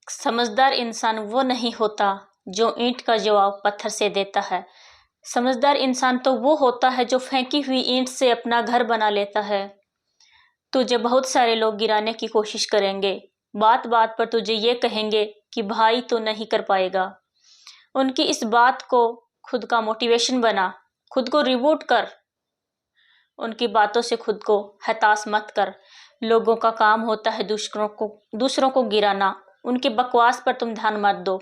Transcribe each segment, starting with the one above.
समझदार इंसान वो नहीं होता जो ईंट का जवाब पत्थर से देता है। समझदार इंसान तो वो होता है जो फेंकी हुई ईंट से अपना घर बना लेता है। तुझे बहुत सारे लोग गिराने की कोशिश करेंगे, बात बात पर तुझे ये कहेंगे कि भाई तो नहीं कर पाएगा। उनकी इस बात को खुद का मोटिवेशन बना, खुद को रिबूट कर। उनकी बातों से खुद को हताश मत कर। लोगों का काम होता है दूसरों को गिराना। उनकी बकवास पर तुम ध्यान मत दो।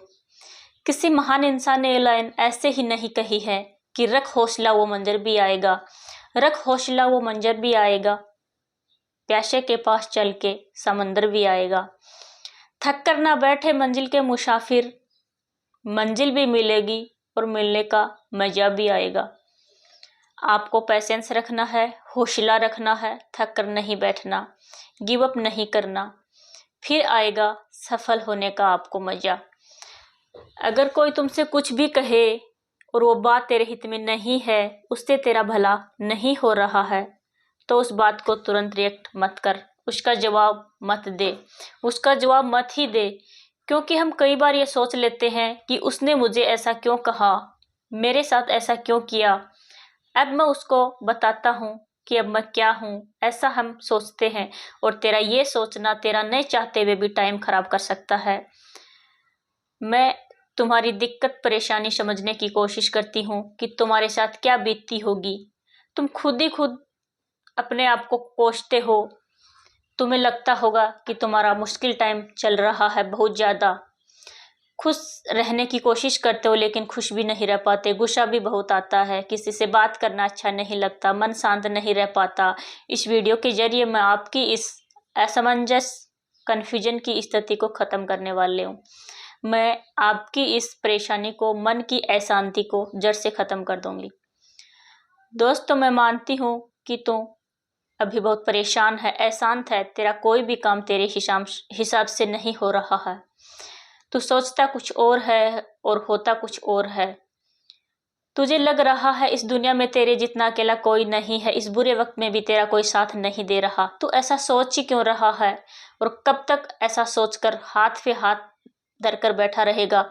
किसी महान इंसान ने ये लाइन ऐसे ही नहीं कही है कि रख हौसला वो मंजर भी आएगा, रख हौसला वो मंजर भी आएगा, प्यासे के पास चल के समंदर भी आएगा। थक कर ना बैठे मंजिल के मुसाफिर, मंजिल भी मिलेगी और मिलने का मजा भी आएगा। आपको पेशेंस रखना है, हौसला रखना है, थक कर नहीं बैठना, गिव अप नहीं करना, फिर आएगा सफल होने का आपको मजा। अगर कोई तुमसे कुछ भी कहे और वो बात तेरे हित में नहीं है, उससे तेरा भला नहीं हो रहा है, तो उस बात को तुरंत रिएक्ट मत कर, उसका जवाब मत दे, उसका जवाब मत ही दे। क्योंकि हम कई बार ये सोच लेते हैं कि उसने मुझे ऐसा क्यों कहा, मेरे साथ ऐसा क्यों किया, अब मैं उसको बताता हूँ कि अब मैं क्या हूँ, ऐसा हम सोचते हैं। और तेरा ये सोचना तेरा नहीं चाहते हुए भी टाइम खराब कर सकता है। मैं तुम्हारी दिक्कत परेशानी समझने की कोशिश करती हूँ कि तुम्हारे साथ क्या बीतती होगी। तुम खुद ही खुद अपने आप को कोसते हो। तुम्हें लगता होगा कि तुम्हारा मुश्किल टाइम चल रहा है बहुत ज़्यादा। खुश रहने की कोशिश करते हो लेकिन खुश भी नहीं रह पाते। गुस्सा भी बहुत आता है, किसी से बात करना अच्छा नहीं लगता, मन शांत नहीं रह पाता। इस वीडियो के जरिए मैं आपकी इस असमंजस कन्फ्यूजन की स्थिति को ख़त्म करने वाले हूँ। मैं आपकी इस परेशानी को, मन की अशांति को जड़ से ख़त्म कर दूंगी। दोस्तों, मैं मानती हूँ कि तू अभी बहुत परेशान है, अशांत है, तेरा कोई भी काम तेरे हिसाब से नहीं हो रहा है। तू सोचता कुछ और है और होता कुछ और है। तुझे लग रहा है इस दुनिया में तेरे जितना अकेला कोई नहीं है, इस बुरे वक्त में भी तेरा कोई साथ नहीं दे रहा। तू ऐसा सोच ही क्यों रहा है और कब तक ऐसा सोचकर हाथ पे हाथ धरकर बैठा रहेगा?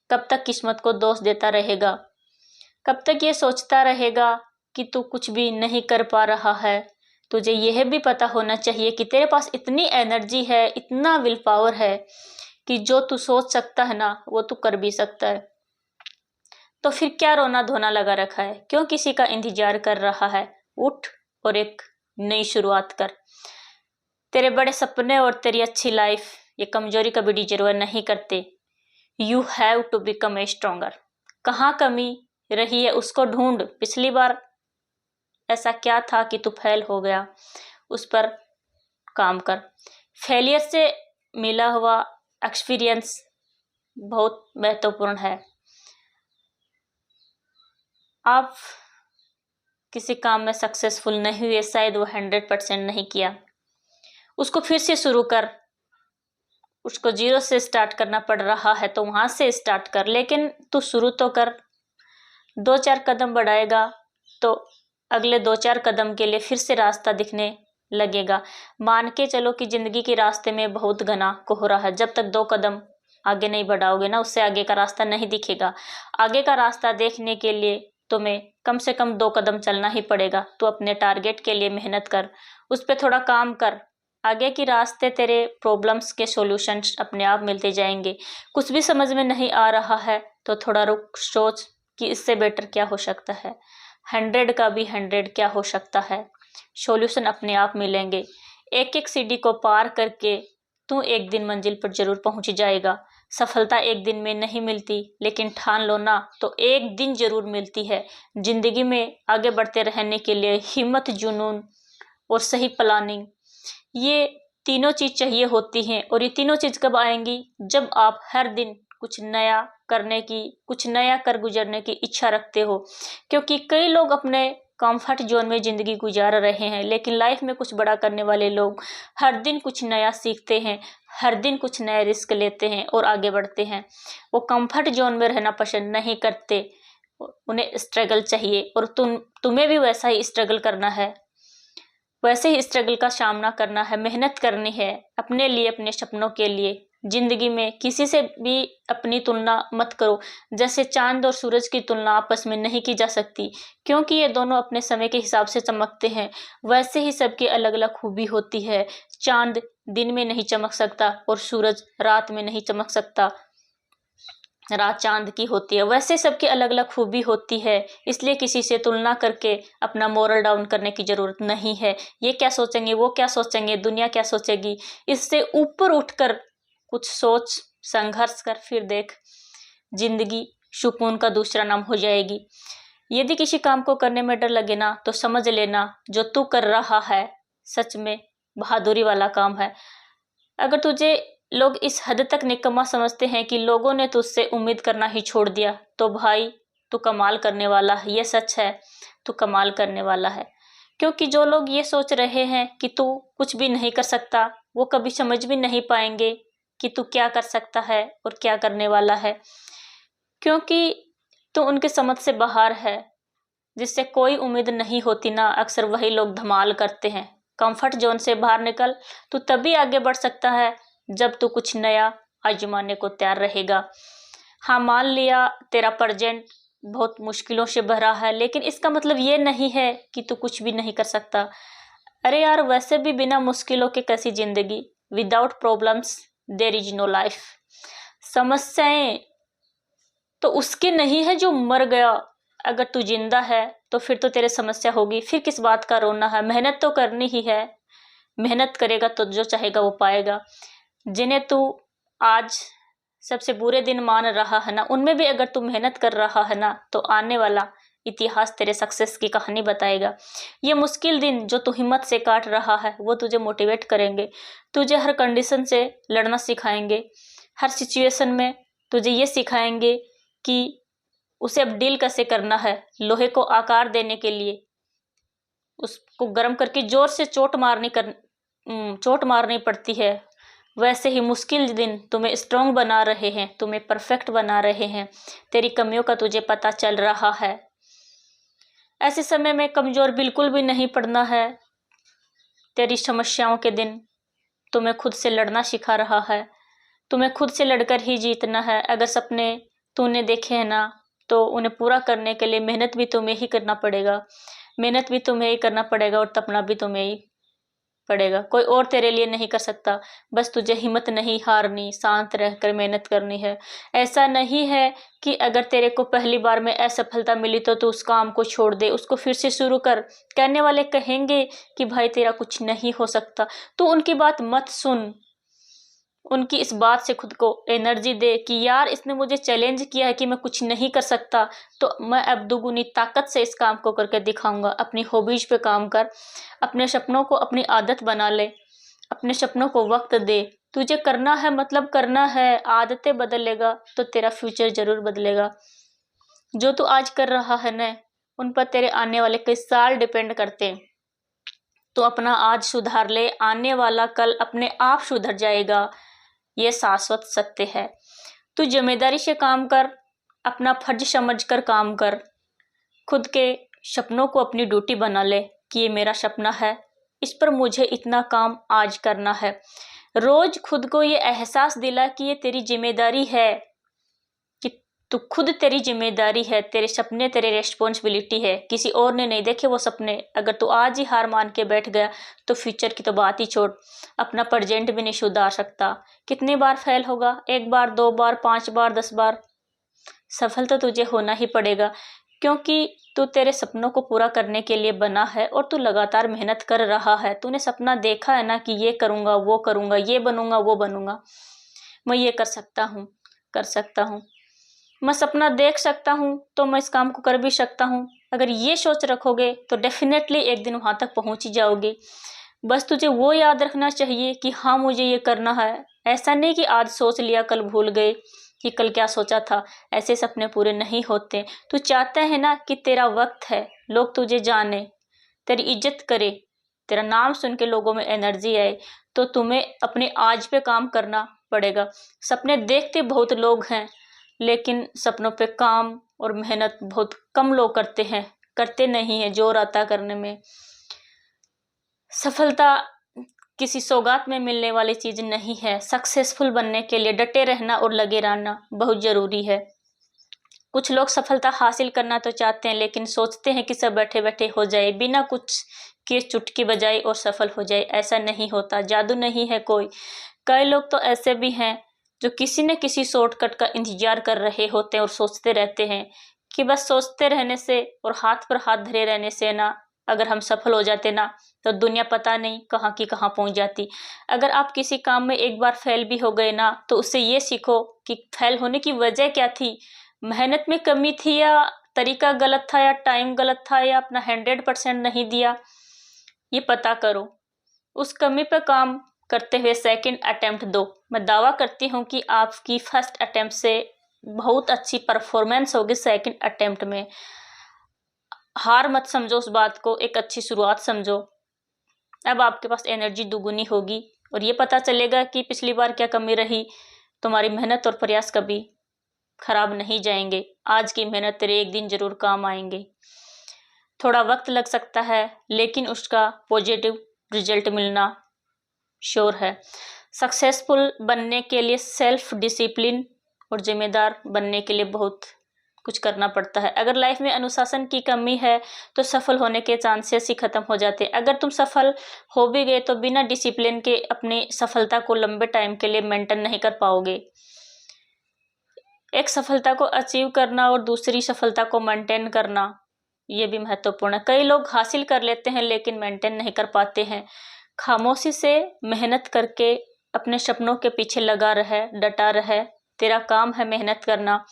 कब तक किस्मत को दोष देता रहेगा? कब तक ये सोचता रहेगा कि तू कुछ भी नहीं कर पा रहा है? तुझे यह भी पता होना चाहिए कि तेरे पास इतनी एनर्जी है, इतना विल पावर है कि जो तू सोच सकता है ना, वो तू कर भी सकता है। तो फिर क्या रोना धोना लगा रखा है? क्यों किसी का इंतजार कर रहा है? उठ और एक नई शुरुआत कर। तेरे बड़े सपने और तेरी अच्छी लाइफ ये कमजोरी कभी डिजर्व नहीं करते। You have to become a stronger. कहाँ कमी रही है उसको ढूंढ। पिछली बार ऐसा क्या था कि तू फेल हो गया, उस पर काम कर। फेलियर से मिला हुआ एक्सपीरियंस बहुत महत्वपूर्ण है। आप किसी काम में सक्सेसफुल नहीं हुए, शायद वो 100% नहीं किया, उसको फिर से शुरू कर। उसको 0 से स्टार्ट करना पड़ रहा है तो वहां से स्टार्ट कर, लेकिन तू शुरू तो कर। 2-4 कदम बढ़ाएगा तो अगले 2-4 कदम के लिए फिर से रास्ता दिखने लगेगा। मान के चलो कि जिंदगी के रास्ते में बहुत घना कोहरा है। जब तक 2 कदम आगे नहीं बढ़ाओगे ना, उससे आगे का रास्ता नहीं दिखेगा। आगे का रास्ता देखने के लिए तुम्हें कम से कम 2 कदम चलना ही पड़ेगा। तो अपने टारगेट के लिए मेहनत कर, उस पर थोड़ा काम कर। आगे की रास्ते तेरे प्रॉब्लम्स के सॉल्यूशंस अपने आप मिलते जाएंगे। कुछ भी समझ में नहीं आ रहा है तो थोड़ा रुक, सोच कि इससे बेटर क्या हो सकता है। 100 का भी 100 क्या हो सकता है। सॉल्यूशन अपने आप मिलेंगे। एक एक सीढ़ी को पार करके तू एक दिन मंजिल पर जरूर पहुंच जाएगा। सफलता एक दिन में नहीं मिलती, लेकिन ठान लो ना तो एक दिन जरूर मिलती है। जिंदगी में आगे बढ़ते रहने के लिए हिम्मत, जुनून और सही प्लानिंग, ये तीनों चीज चाहिए होती हैं। और ये तीनों चीज कब आएंगी? जब आप हर दिन कुछ नया करने की, कुछ नया कर गुजरने की इच्छा रखते हो। क्योंकि कई लोग अपने कंफर्ट जोन में जिंदगी गुजार रहे हैं, लेकिन लाइफ में कुछ बड़ा करने वाले लोग हर दिन कुछ नया सीखते हैं, हर दिन कुछ नया रिस्क लेते हैं और आगे बढ़ते हैं। वो कंफर्ट जोन में रहना पसंद नहीं करते, उन्हें स्ट्रगल चाहिए। और तुम्हें भी वैसा ही स्ट्रगल करना है, वैसे ही स्ट्रगल का सामना करना है, मेहनत करनी है अपने लिए, अपने सपनों के लिए। जिंदगी में किसी से भी अपनी तुलना मत करो। जैसे चांद और सूरज की तुलना आपस में नहीं की जा सकती, क्योंकि ये दोनों अपने समय के हिसाब से चमकते हैं। वैसे ही सबकी अलग अलग खूबी होती है। चांद दिन में नहीं चमक सकता और सूरज रात में नहीं चमक सकता, रात चांद की होती है। वैसे सबकी अलग अलग खूबी होती है, इसलिए किसी से तुलना करके अपना मोरल डाउन करने की जरूरत नहीं है। ये क्या सोचेंगे, वो क्या सोचेंगे, दुनिया क्या सोचेगी, इससे ऊपर उठकर कुछ सोच, संघर्ष कर, फिर देख जिंदगी सुकून का दूसरा नाम हो जाएगी। यदि किसी काम को करने में डर लगे ना, तो समझ लेना जो तू कर रहा है सच में बहादुरी वाला काम है। अगर तुझे लोग इस हद तक निकम्मा समझते हैं कि लोगों ने तुझसे उम्मीद करना ही छोड़ दिया, तो भाई तू कमाल करने वाला है। ये सच है, तू कमाल करने वाला है। क्योंकि जो लोग ये सोच रहे हैं कि तू कुछ भी नहीं कर सकता, वो कभी समझ भी नहीं पाएंगे कि तू क्या कर सकता है और क्या करने वाला है, क्योंकि तू उनके समझ से बाहर है। जिससे कोई उम्मीद नहीं होती ना, अक्सर वही लोग धमाल करते हैं। कंफर्ट जोन से बाहर निकल, तू तभी आगे बढ़ सकता है जब तू कुछ नया आजमाने को तैयार रहेगा। हाँ, मान लिया तेरा प्रेजेंट बहुत मुश्किलों से भरा है, लेकिन इसका मतलब ये नहीं है कि तू कुछ भी नहीं कर सकता। अरे यार, वैसे भी बिना मुश्किलों के कैसी जिंदगी, without problems there is no life. समस्याएं तो उसके नहीं है जो मर गया। अगर तू जिंदा है तो फिर तो तेरे समस्या होगी, फिर किस बात का रोना है। मेहनत तो करनी ही है, मेहनत करेगा तो जो चाहेगा वो पाएगा। जिन्हें तू आज सबसे बुरे दिन मान रहा है ना, उनमें भी अगर तू मेहनत कर रहा है ना, तो आने वाला इतिहास तेरे सक्सेस की कहानी बताएगा। ये मुश्किल दिन जो तू हिम्मत से काट रहा है, वो तुझे मोटिवेट करेंगे, तुझे हर कंडीशन से लड़ना सिखाएंगे। हर सिचुएशन में तुझे ये सिखाएंगे कि उसे अब डील कैसे करना है। लोहे को आकार देने के लिए उसको गर्म करके जोर से चोट मारनी पड़ती है। वैसे ही मुश्किल दिन तुम्हें स्ट्रांग बना रहे हैं, तुम्हें परफेक्ट बना रहे हैं। तेरी कमियों का तुझे पता चल रहा है। ऐसे समय में कमजोर बिल्कुल भी नहीं पड़ना है। तेरी समस्याओं के दिन तुम्हें खुद से लड़ना सिखा रहा है। तुम्हें खुद से लड़कर ही जीतना है। अगर सपने तूने देखे हैं ना, तो उन्हें पूरा करने के लिए मेहनत भी तुम्हें ही करना पड़ेगा। मेहनत भी तुम्हें ही करना पड़ेगा और तपना भी तुम्हें ही पड़ेगा। कोई और तेरे लिए नहीं कर सकता। बस तुझे हिम्मत नहीं हारनी, शांत रहकर मेहनत करनी है। ऐसा नहीं है कि अगर तेरे को पहली बार में असफलता मिली तो तू उस काम को छोड़ दे, उसको फिर से शुरू कर। कहने वाले कहेंगे कि भाई तेरा कुछ नहीं हो सकता, तो उनकी बात मत सुन। उनकी इस बात से खुद को एनर्जी दे कि यार इसने मुझे चैलेंज किया है कि मैं कुछ नहीं कर सकता, तो मैं अब दुगुनी ताकत से इस काम को करके दिखाऊंगा। अपनी हॉबीज पे काम कर, अपने सपनों को अपनी आदत बना ले, अपने सपनों को वक्त दे। तुझे करना है मतलब करना है। आदतें बदलेगा तो तेरा फ्यूचर जरूर बदलेगा। जो तू आज कर रहा है ना, उन पर तेरे आने वाले कई साल डिपेंड करते हैं। तो अपना आज सुधार ले, आने वाला कल अपने आप सुधर जाएगा। ये शाश्वत सत्य है। तू जिम्मेदारी से काम कर, अपना फर्ज समझकर काम कर। खुद के सपनों को अपनी ड्यूटी बना ले कि ये मेरा सपना है, इस पर मुझे इतना काम आज करना है। रोज खुद को ये एहसास दिला कि ये तेरी जिम्मेदारी है, कि तू खुद तेरी जिम्मेदारी है। तेरे सपने तेरी रेस्पॉन्सिबिलिटी है, किसी और ने नहीं देखे वो सपने। अगर तू आज ही हार मान के बैठ गया तो फ्यूचर की तो बात ही छोड़, अपना प्रेजेंट भी नहीं सुधार सकता। कितनी बार फेल होगा? 1 बार, 2 बार, 5 बार, 10 बार। सफल तो तुझे होना ही पड़ेगा, क्योंकि तू तेरे सपनों को पूरा करने के लिए बना है और तू लगातार मेहनत कर रहा है। तूने सपना देखा है ना कि ये करूंगा, वो करूंगा, ये बनूंगा, वो बनूंगा, मैं ये कर सकता हूँ, कर सकता हूँ, मैं सपना देख सकता हूँ, तो मैं इस काम को कर भी सकता हूँ। अगर ये सोच रखोगे तो डेफिनेटली एक दिन वहां तक पहुंच ही जाओगे। बस तुझे वो याद रखना चाहिए कि हाँ मुझे ये करना है। ऐसा नहीं कि आज सोच लिया कल भूल गए कि कल क्या सोचा था। ऐसे सपने पूरे नहीं होते। तू चाहता है ना कि तेरा वक्त है, लोग तुझे जाने, तेरी इज्जत करे, तेरा नाम सुन के लोगों में एनर्जी आए, तो तुम्हें अपने आज पे काम करना पड़ेगा। सपने देखते बहुत लोग हैं, लेकिन सपनों पे काम और मेहनत बहुत कम लोग करते हैं, करते नहीं है। जोर आता करने में। सफलता किसी सौगात में मिलने वाली चीज नहीं है। सक्सेसफुल बनने के लिए डटे रहना और लगे रहना बहुत जरूरी है। कुछ लोग सफलता हासिल करना तो चाहते हैं, लेकिन सोचते हैं कि सब बैठे बैठे हो जाए, बिना कुछ के चुटकी बजाए और सफल हो जाए। ऐसा नहीं होता, जादू नहीं है कोई। कई लोग तो ऐसे भी हैं जो किसी न किसी शॉर्टकट का इंतजार कर रहे होते हैं और सोचते रहते हैं कि बस सोचते रहने से और हाथ पर हाथ धरे रहने से ना, अगर हम सफल हो जाते ना, तो दुनिया पता नहीं कहाँ की कहाँ पहुंच जाती। अगर आप किसी काम में एक बार फेल भी हो गए ना, तो उससे ये सीखो कि फेल होने की वजह क्या थी। मेहनत में कमी थी, या तरीका गलत था, या टाइम गलत था, या अपना 100% नहीं दिया। ये पता करो। उस कमी पर काम करते हुए सेकंड अटेम्प्ट दो। मैं दावा करती हूँ कि आपकी फर्स्ट अटेम्प्ट से बहुत अच्छी परफॉर्मेंस होगी सेकंड अटेम्प्ट में। हार मत समझो उस बात को, एक अच्छी शुरुआत समझो। अब आपके पास एनर्जी दुगुनी होगी और ये पता चलेगा कि पिछली बार क्या कमी रही। तुम्हारी मेहनत और प्रयास कभी खराब नहीं जाएंगे। आज की मेहनत तेरे एक दिन जरूर काम आएंगे। थोड़ा वक्त लग सकता है, लेकिन उसका पॉजिटिव रिजल्ट मिलना श्योर है। सक्सेसफुल बनने के लिए सेल्फ डिसिप्लिन और जिम्मेदार बनने के लिए बहुत कुछ करना पड़ता है। अगर लाइफ में अनुशासन की कमी है तो सफल होने के चांसेस ही खत्म हो जाते हैं। अगर तुम सफल हो भी गए तो बिना डिसिप्लिन के अपनी सफलता को लंबे टाइम के लिए मेंटेन नहीं कर पाओगे। एक सफलता को अचीव करना और दूसरी सफलता को मेंटेन करना, ये भी महत्वपूर्ण है। कई लोग हासिल कर लेते हैं लेकिन मेंटेन नहीं कर पाते हैं। खामोशी से मेहनत करके अपने सपनों के पीछे लगा रहे, डटा रहे। तेरा काम है मेहनत करना,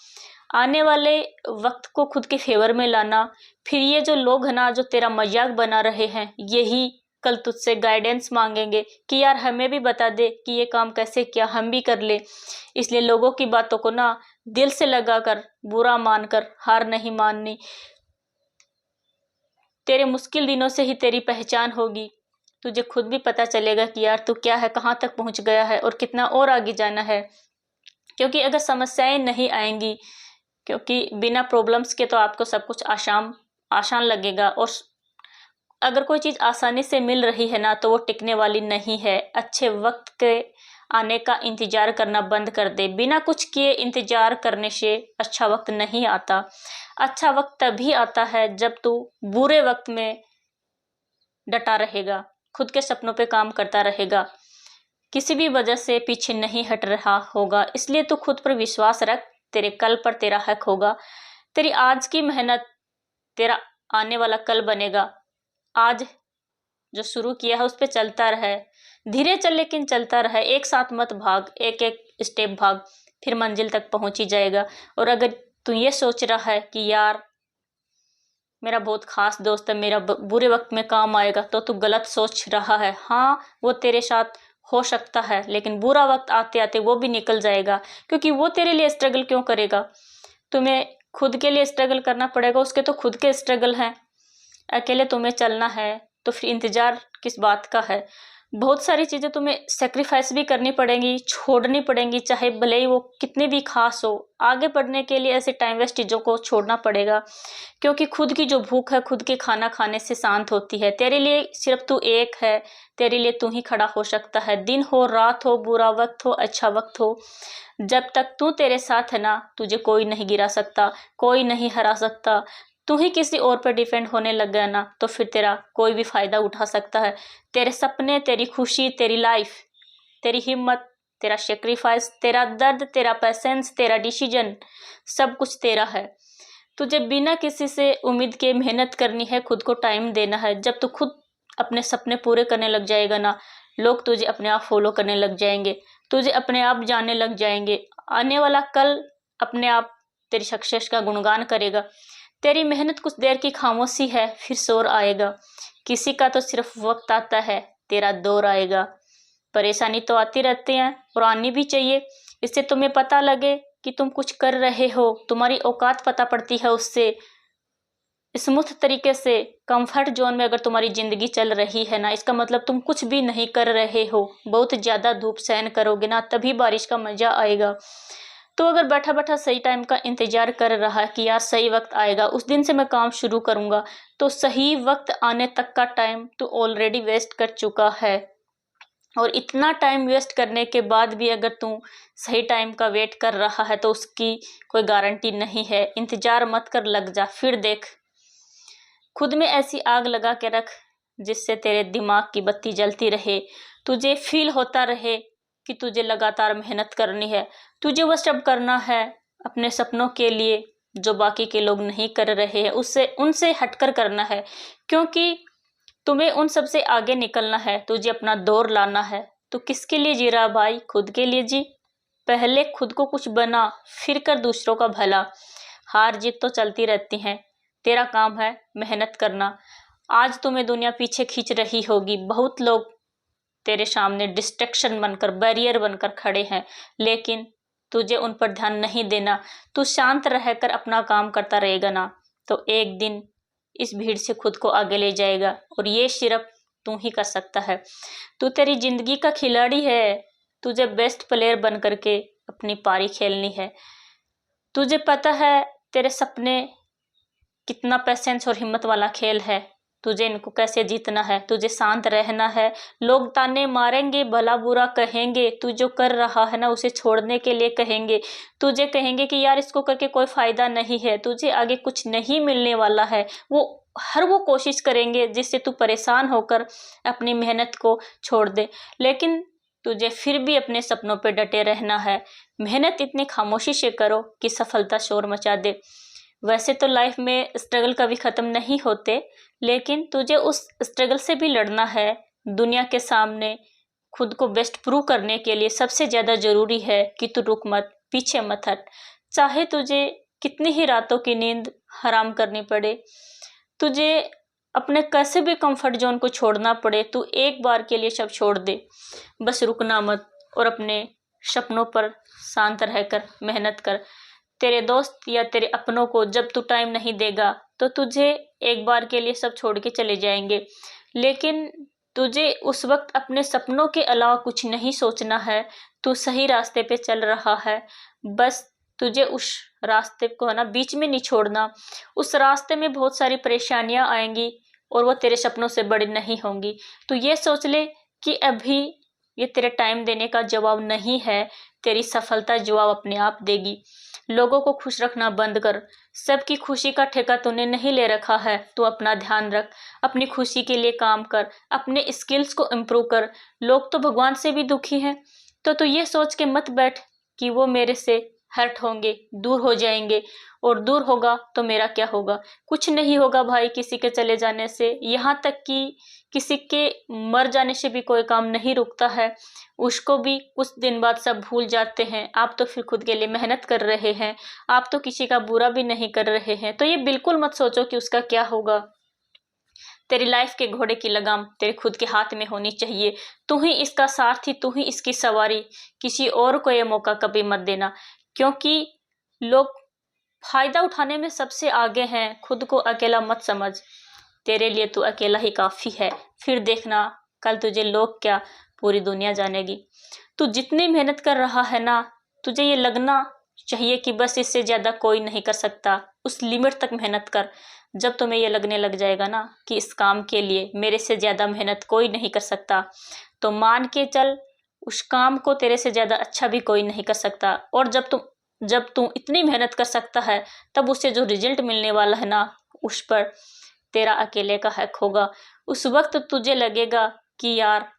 आने वाले वक्त को खुद के फेवर में लाना। फिर ये जो लोग हैं ना, जो तेरा मजाक बना रहे हैं, यही कल तुझसे गाइडेंस मांगेंगे कि यार हमें भी बता दे कि ये काम कैसे किया, हम भी कर ले। इसलिए लोगों की बातों को ना दिल से लगाकर, बुरा मानकर हार नहीं माननी। तेरे मुश्किल दिनों से ही तेरी पहचान होगी। तुझे खुद भी पता चलेगा कि यार तू क्या है, कहाँ तक पहुंच गया है और कितना और आगे जाना है। क्योंकि अगर समस्याएं नहीं आएंगी, क्योंकि बिना प्रॉब्लम्स के तो आपको सब कुछ आसान लगेगा। और अगर कोई चीज़ आसानी से मिल रही है ना, तो वो टिकने वाली नहीं है। अच्छे वक्त के आने का इंतजार करना बंद कर दे। बिना कुछ किए इंतजार करने से अच्छा वक्त नहीं आता। अच्छा वक्त तभी आता है जब तू बुरे वक्त में डटा रहेगा, खुद के सपनों पे काम करता रहेगा, किसी भी वजह से पीछे नहीं हट रहा होगा। इसलिए तू खुद पर विश्वास रख, तेरे कल पर तेरा हक होगा। तेरी आज की मेहनत तेरा आने वाला कल बनेगा। आज जो शुरू किया है उस पर चलता रहे, धीरे चल लेकिन चलता रहे। एक साथ मत भाग, एक एक स्टेप भाग, फिर मंजिल तक पहुंच ही जाएगा। और अगर तू ये सोच रहा है कि यार मेरा बहुत खास दोस्त है, मेरा बुरे वक्त में काम आएगा, तो तू गलत सोच रहा है। हाँ, वो तेरे साथ हो सकता है, लेकिन बुरा वक्त आते आते वो भी निकल जाएगा। क्योंकि वो तेरे लिए स्ट्रगल क्यों करेगा? तुम्हें खुद के लिए स्ट्रगल करना पड़ेगा। उसके तो खुद के स्ट्रगल हैं। अकेले तुम्हें चलना है तो फिर इंतजार किस बात का है? बहुत सारी चीज़ें तुम्हें सेक्रीफाइस भी करनी पड़ेंगी, छोड़नी पड़ेंगी, चाहे भले ही वो कितनी भी खास हो। आगे बढ़ने के लिए ऐसे टाइम वेस्ट चीज़ों को छोड़ना पड़ेगा। क्योंकि खुद की जो भूख है खुद के खाना खाने से शांत होती है। तेरे लिए सिर्फ तू एक है, तेरे लिए तू ही खड़ा हो सकता है। दिन हो, रात हो, बुरा वक्त हो, अच्छा वक्त हो, जब तक तू तेरे साथ है ना, तुझे कोई नहीं गिरा सकता, कोई नहीं हरा सकता। तू ही किसी और पर डिपेंड होने लग गया ना, तो फिर तेरा कोई भी फायदा उठा सकता है। तेरे सपने, तेरी खुशी, तेरी लाइफ, तेरी हिम्मत, तेरा सेक्रीफाइस, तेरा दर्द, तेरा पेशेंस, तेरा डिसीजन, सब कुछ तेरा है। तुझे बिना किसी से उम्मीद के मेहनत करनी है, खुद को टाइम देना है। जब तू खुद अपने सपने पूरे करने लग जाएगा ना, लोग तुझे अपने आप फॉलो करने लग जाएंगे, तुझे अपने आप जानने लग जाएंगे। आने वाला कल अपने आप तेरी सक्सेस का गुणगान करेगा। तेरी मेहनत कुछ देर की खामोशी है, फिर शोर आएगा। किसी का तो सिर्फ वक्त आता है, तेरा दौर आएगा। परेशानी तो आती रहती है और आनी भी चाहिए। इससे तुम्हें पता लगे कि तुम कुछ कर रहे हो, तुम्हारी औकात पता पड़ती है। उससे स्मूथ तरीके से कंफर्ट जोन में अगर तुम्हारी जिंदगी चल रही है ना, इसका मतलब तुम कुछ भी नहीं कर रहे हो। बहुत ज्यादा धूप सहन करोगे ना, तभी बारिश का मजा आएगा। तो अगर बैठा बैठा सही टाइम का इंतजार कर रहा है कि यार सही वक्त आएगा, उस दिन से मैं काम शुरू करूंगा, तो सही वक्त आने तक का टाइम तो ऑलरेडी वेस्ट कर चुका है। और इतना टाइम वेस्ट करने के बाद भी अगर तू सही टाइम का वेट कर रहा है तो उसकी कोई गारंटी नहीं है। इंतजार मत कर, लग जा, फिर देख। खुद में ऐसी आग लगा के रख जिससे तेरे दिमाग की बत्ती जलती रहे, तुझे फील होता रहे कि तुझे लगातार मेहनत करनी है। तुझे वो सब करना है अपने सपनों के लिए जो बाकी के लोग नहीं कर रहे हैं, उससे उनसे हटकर करना है, क्योंकि तुम्हें उन सब से आगे निकलना है। तुझे अपना दौर लाना है। तो किसके लिए जी रहा भाई? खुद के लिए जी। पहले खुद को कुछ बना, फिर कर दूसरों का भला। हार जीत तो चलती रहती हैं, तेरा काम है मेहनत करना। आज तुम्हें दुनिया पीछे खींच रही होगी, बहुत लोग तेरे सामने डिस्ट्रैक्शन बनकर, बैरियर बनकर खड़े हैं, लेकिन तुझे उन पर ध्यान नहीं देना। तू शांत रहकर अपना काम करता रहेगा ना, तो एक दिन इस भीड़ से खुद को आगे ले जाएगा, और ये सिर्फ तू ही कर सकता है। तू तेरी जिंदगी का खिलाड़ी है। तुझे बेस्ट प्लेयर बन करके अपनी पारी खेलनी है। तुझे पता है तेरे सपने कितना पेशेंस और हिम्मत वाला खेल है। तुझे इनको कैसे जीतना है। तुझे शांत रहना है। लोग ताने मारेंगे, भला बुरा कहेंगे, तू जो कर रहा है ना उसे छोड़ने के लिए कहेंगे। तुझे कहेंगे कि यार इसको करके कोई फायदा नहीं है, तुझे आगे कुछ नहीं मिलने वाला है। वो कोशिश करेंगे जिससे तू परेशान होकर अपनी मेहनत को छोड़ दे, लेकिन तुझे फिर भी अपने सपनों पे डटे रहना है। मेहनत इतनी खामोशी से करो कि सफलता शोर मचा दे। वैसे तो लाइफ में स्ट्रगल कभी खत्म नहीं होते, लेकिन तुझे उस स्ट्रगल से भी लड़ना है। दुनिया के सामने खुद को बेस्ट प्रूव करने के लिए सबसे ज्यादा जरूरी है कि तू रुक मत, पीछे मत हट। चाहे तुझे कितनी ही रातों की नींद हराम करनी पड़े, तुझे अपने कैसे भी कंफर्ट जोन को छोड़ना पड़े, तू एक बार के लिए सब छोड़ दे। बस रुकना मत और अपने सपनों पर शांत रहकर मेहनत कर। तेरे दोस्त या तेरे अपनों को जब तू टाइम नहीं देगा तो तुझे एक बार के लिए सब छोड़ के चले जाएंगे, लेकिन तुझे उस वक्त अपने सपनों के अलावा कुछ नहीं सोचना है। तू सही रास्ते पे चल रहा है, बस तुझे उस रास्ते को है ना बीच में नहीं छोड़ना। उस रास्ते में बहुत सारी परेशानियां आएंगी और वो तेरे सपनों से बड़ी नहीं होंगी। तो ये सोच ले कि अभी ये तेरे टाइम देने का जवाब नहीं है, तेरी सफलता जवाब अपने आप देगी। लोगों को खुश रखना बंद कर। सबकी खुशी का ठेका तूने नहीं ले रखा है। तू अपना ध्यान रख, अपनी खुशी के लिए काम कर, अपने स्किल्स को इम्प्रूव कर। लोग तो भगवान से भी दुखी हैं, तो तू ये सोच के मत बैठ कि वो मेरे से हर्ट होंगे, दूर हो जाएंगे, और दूर होगा तो मेरा क्या होगा। कुछ नहीं होगा भाई किसी के चले जाने से। यहाँ तक कि किसी के मर जाने से भी कोई काम नहीं रुकता है, उसको भी कुछ दिन बाद सब भूल जाते हैं। आप तो फिर खुद के लिए मेहनत कर रहे हैं, आप तो किसी का बुरा भी नहीं कर रहे हैं, तो ये बिल्कुल मत सोचो कि उसका क्या होगा। तेरी लाइफ के घोड़े की लगाम तेरे खुद के हाथ में होनी चाहिए। तू ही इसका सारथी, तू ही इसकी सवारी। किसी और को ये मौका कभी मत देना, क्योंकि लोग फायदा उठाने में सबसे आगे हैं। खुद को अकेला मत समझ, तेरे लिए तू अकेला ही काफी है। फिर देखना कल तुझे लोग क्या, पूरी दुनिया जानेगी। तू जितनी मेहनत कर रहा है ना, तुझे ये लगना चाहिए कि बस इससे ज्यादा कोई नहीं कर सकता। उस लिमिट तक मेहनत कर। जब तुम्हें ये लगने लग जाएगा ना कि इस काम के लिए मेरे से ज्यादा मेहनत कोई नहीं कर सकता, तो मान के चल उस काम को तेरे से ज्यादा अच्छा भी कोई नहीं कर सकता। और जब तू इतनी मेहनत कर सकता है, तब उससे जो रिजल्ट मिलने वाला है ना, उस पर तेरा अकेले का हक होगा। उस वक्त तुझे लगेगा कि यार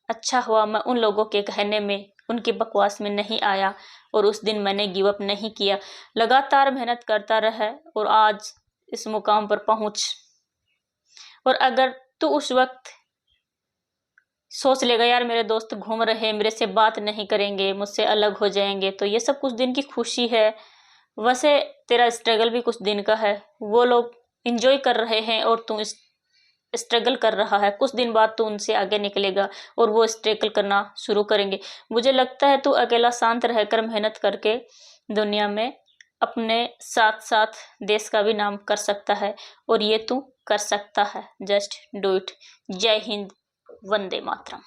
अच्छा हुआ मैं उन लोगों के कहने में, उनकी बकवास में नहीं आया, और उस दिन मैंने गिव अप नहीं किया। लगातार मेहनत करता रहा और आज इस मुकाम पर पहुंच। और अगर तू उस वक्त सोच लेगा यार मेरे दोस्त घूम रहे, मेरे से बात नहीं करेंगे, मुझसे अलग हो जाएंगे, तो ये सब कुछ दिन की खुशी है। वैसे तेरा स्ट्रगल भी कुछ दिन का है। वो लोग एंजॉय कर रहे हैं और तू स्ट्रगल कर रहा है। कुछ दिन बाद तू उनसे आगे निकलेगा और वो स्ट्रगल करना शुरू करेंगे। मुझे लगता है तू अकेला शांत रहकर मेहनत करके दुनिया में अपने साथ साथ देश का भी नाम कर सकता है, और ये तू कर सकता है। Just do it. जय हिंद, वंदे मातरम।